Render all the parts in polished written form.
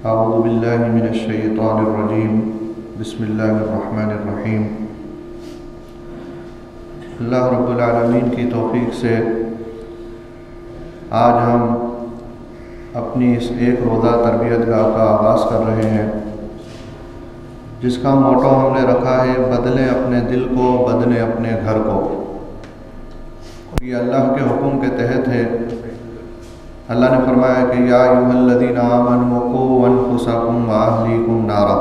अऊज़ु बिल्लाहि मिनश्शैतानिर्रजीम बिस्मिल्लाहिर्रहमानिर्रहीम। अल्लाह रब्बुल आलमीन की तौफ़ीक़ से आज हम अपनी इस एक रोज़ा तरबियतगाह का आगाज़ कर रहे हैं, जिसका मोटो हमने रखा है बदलें अपने दिल को, बदलें अपने घर को। ये अल्लाह के हुक्म के तहत है। अल्लाह ने फरमाया कि या अय्युहल्लज़ीना आमनू क़ू अनफुसकुम व अहलीकुम नारा,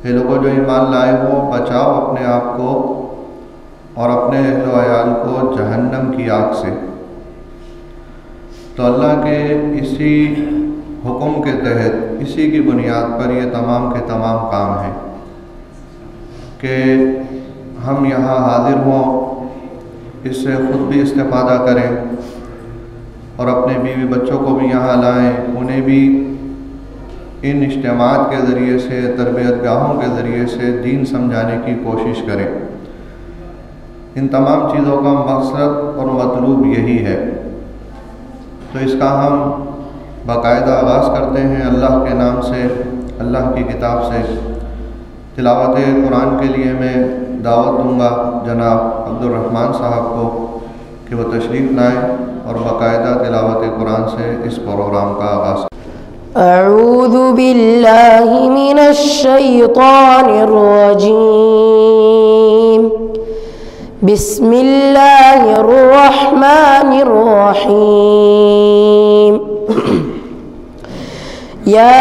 हे लोगों जो ईमान लाए हो, बचाओ अपने आप को और अपने अहल व अयाल को जहन्नम की आग से। तो अल्लाह के इसी हुक्म के तहत, इसी की बुनियाद पर ये तमाम के तमाम काम हैं कि हम यहाँ हाजिर हों, इससे ख़ुद भी इस्तेफ़ादा करें और अपने बीवी बच्चों को भी यहाँ लाएं, उन्हें भी इन इज्तिमात के ज़रिए से, तरबियतगाहों के ज़रिए से दीन समझाने की कोशिश करें। इन तमाम चीज़ों का मकसद और मतलूब यही है। तो इसका हम बाकायदा आगाज़ करते हैं अल्लाह के नाम से, अल्लाह की किताब से। तिलावत कुरान के लिए मैं दावत दूँगा जनाब अब्दुर्रहमान साहब को कि वो तशरीफ़ लाएँ और बाकायदा तिलावत कुरान से इस प्रोग्राम का आगाज़। अऊज़ु बिल्लाहि मिनश्शैतानिर रजीम। बिस्मिल्लाहिर रहमानिर रहीम। या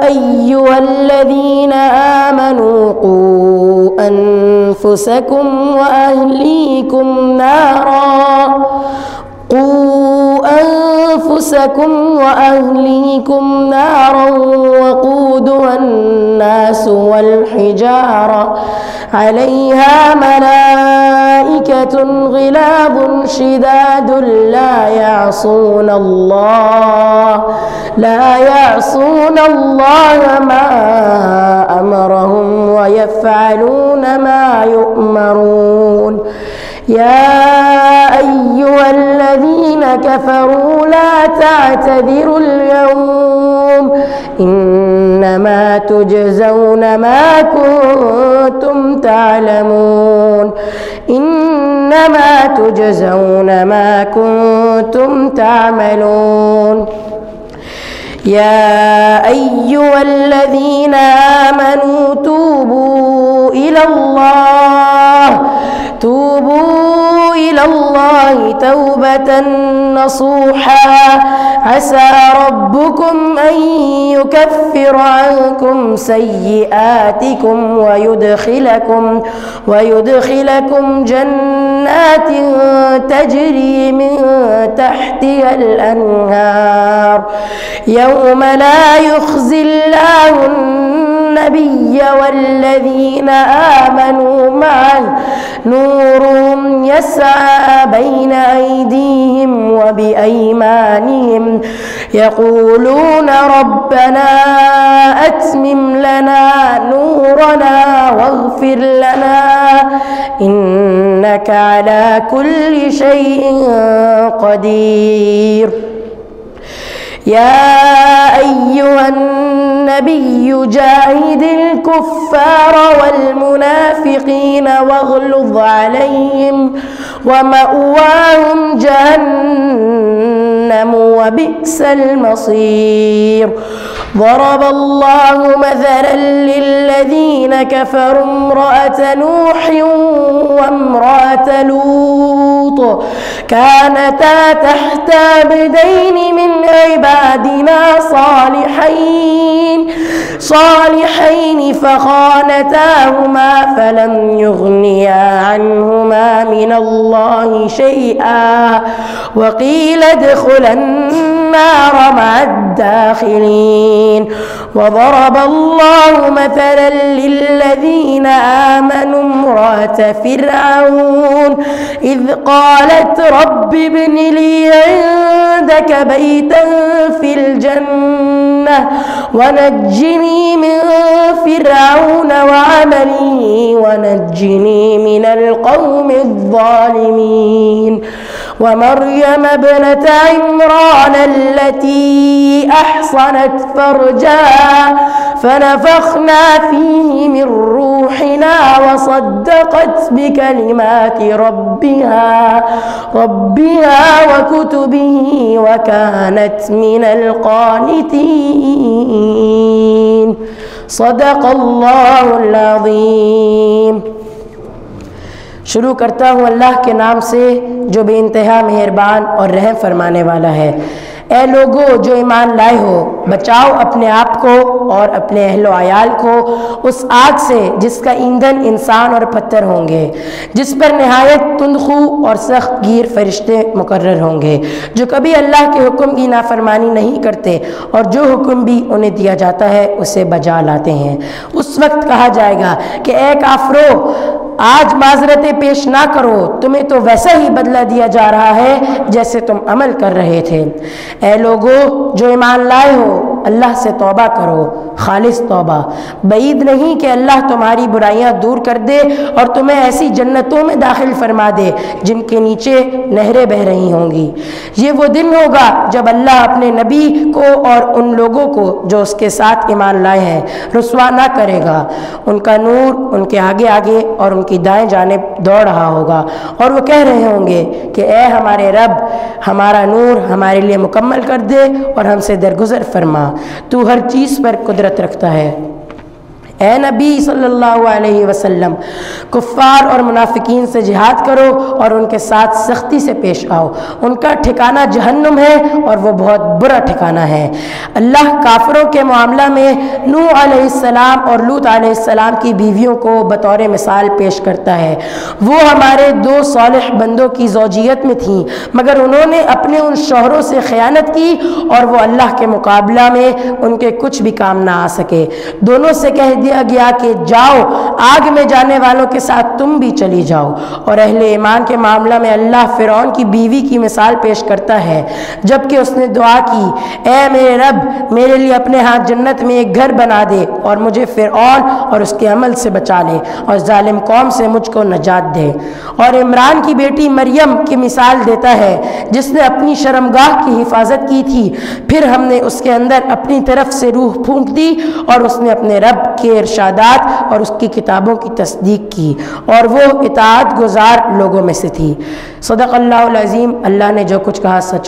अय्युहल्लज़ीना आमनू क़ू अनफुसकुम व अहलीकुम नारा, क़ू अनफुसकुम व अहलीकुम नारा वक़ूदुहा अन्नासु वल हिजारा अलैहा मलाइकतुन ग़िलाज़ुन शिदादुन ला यअसून अल्लाह मा अमरहुम व यफ़अलून मा युअमरून। या अय्युहल्लज़ीन कफ़रू ला तअतज़िरुल यौम इन्नमा तुजज़ौन मा कुन्तुम तअलमून। इन्नमा तुजज़ौन मा कुन्तुम तअमलून। या अय्युहल्लज़ीना आमनू तूबू इलल्लाहि तौबतन नसूहा, असा रब्बुकुम अन युकफ्फिर अन्कुम सय्यिआतिकुम वयुदखिलकुम जन्नातिन तजरी मिन तहतिहल अन्हार, यौम ला युख़ज़िल्लाहु النبي والذين آمنوا معه نورهم يسعى بين أيديهم وبأيمانهم يقولون ربنا أتمم لنا نورنا واغفر لنا إنك على كل شيء قدير. يا أيها النبي جاهد الكفار والمنافقين واغلظ عليهم ومأواهم جهنم وبئس المصير. ضرب الله مثلا للذين كفروا امرأة نوح وامرأة لوط كانتا تحت عبدين من عبادنا صالحين فخانتاهما فلم يغنيا عنهما من الله شيئا وقيل ادخلا النار مع الداخلين. وضرب الله مثلا للذين آمنوا امرأة فرعون إذ قالت رب ابن لي عندك بيتا في الجنة ونجني من فرعون وعمله ونجني من القوم الظالمين. ومريم ابنة عمران التي أحصنت فرجها فنفخنا فيه من روحنا وصدقت بكلمات ربها وكتبه وكانت من القانتين صدق اللہ العظیم۔ شروع کرتا ہوں اللہ کے نام سے جو بے انتہا مہربان اور رحم فرمانے والا ہے۔ اے لوگو جو ایمان لائے ہو، بچاؤ اپنے آپ کو اور اپنے اہل و عیال کو اس آگ سے جس کا ایندھن انسان اور پتھر ہوں گے، جس پر نہایت تندخو اور سخت گیر فرشتے مقرر ہوں گے، جو کبھی اللہ کے حکم کی نافرمانی نہیں کرتے اور جو حکم بھی انہیں دیا جاتا ہے اسے بجا لاتے ہیں۔ اس وقت کہا جائے گا کہ اے کافرو، آج معذرتیں پیش نہ کرو، تمہیں تو ویسا ہی بدلہ دیا جا رہا ہے جیسے تم عمل کر رہے تھے۔ اے لوگو جو ایمان لائے ہو، اللہ سے توبہ کرو، خالص توبہ۔ بعید نہیں کہ اللہ تمہاری برائیاں دور کر دے اور تمہیں ایسی جنتوں میں داخل فرما دے جن کے نیچے نہریں بہہ رہی ہوں گی۔ یہ وہ دن ہوگا جب اللہ اپنے نبی کو اور ان لوگوں کو جو اس کے ساتھ ایمان لائے ہیں رسوا نہ کرے گا۔ ان کا نور ان کے آگے آگے اور ان کی دائیں جانب دوڑ رہا ہوگا اور وہ کہہ رہے ہوں گے کہ اے ہمارے رب، ہمارا نور ہمارے لیے مکمل کر دے اور ہم سے درگزر فرما، تو ہر چیز پر قدرت رکھتا ہے۔ اے نبی صلی اللہ علیہ وسلم، کفار اور منافقین سے جہاد کرو اور ان کے ساتھ سختی سے پیش آؤ، ان کا ٹھکانہ جہنم ہے اور وہ بہت برا ٹھکانہ ہے۔ اللہ کافروں کے معاملہ میں نوح علیہ السلام اور لوط علیہ السلام کی بیویوں کو بطور مثال پیش کرتا ہے۔ وہ ہمارے دو صالح بندوں کی زوجیت میں تھیں، مگر انہوں نے اپنے ان شوہروں سے خیانت کی اور وہ اللہ کے مقابلہ میں ان کے کچھ بھی کام نہ آ سکے۔ دونوں سے کہہ دیا گیا کہ جاؤ، آگ میں جانے والوں کے ساتھ تم بھی چلی جاؤ۔ اور اہل ایمان کے معاملہ میں اللہ فرعون کی بیوی کی مثال پیش کرتا ہے، جبکہ اس نے دعا کی، اے میرے رب، میرے لیے اپنے ہاتھ جنت میں ایک گھر بنا دے اور مجھے فرعون اور اس کے عمل سے بچا لے اور ظالم قوم سے مجھ کو نجات دے۔ اور عمران کی بیٹی مریم کی مثال دیتا ہے، جس نے اپنی شرمگاہ کی حفاظت کی تھی، پھر ہم نے اس کے اندر اپنی طرف سے روح پھونک دی اور اس نے اپنے رب کے ارشادات اور اس کی کتابوں کی تصدیق کی اور وہ اطاعت گزار لوگوں میں سے تھی۔ صدق اللہ العظیم۔ اللہ نے جو کچھ کہا سچ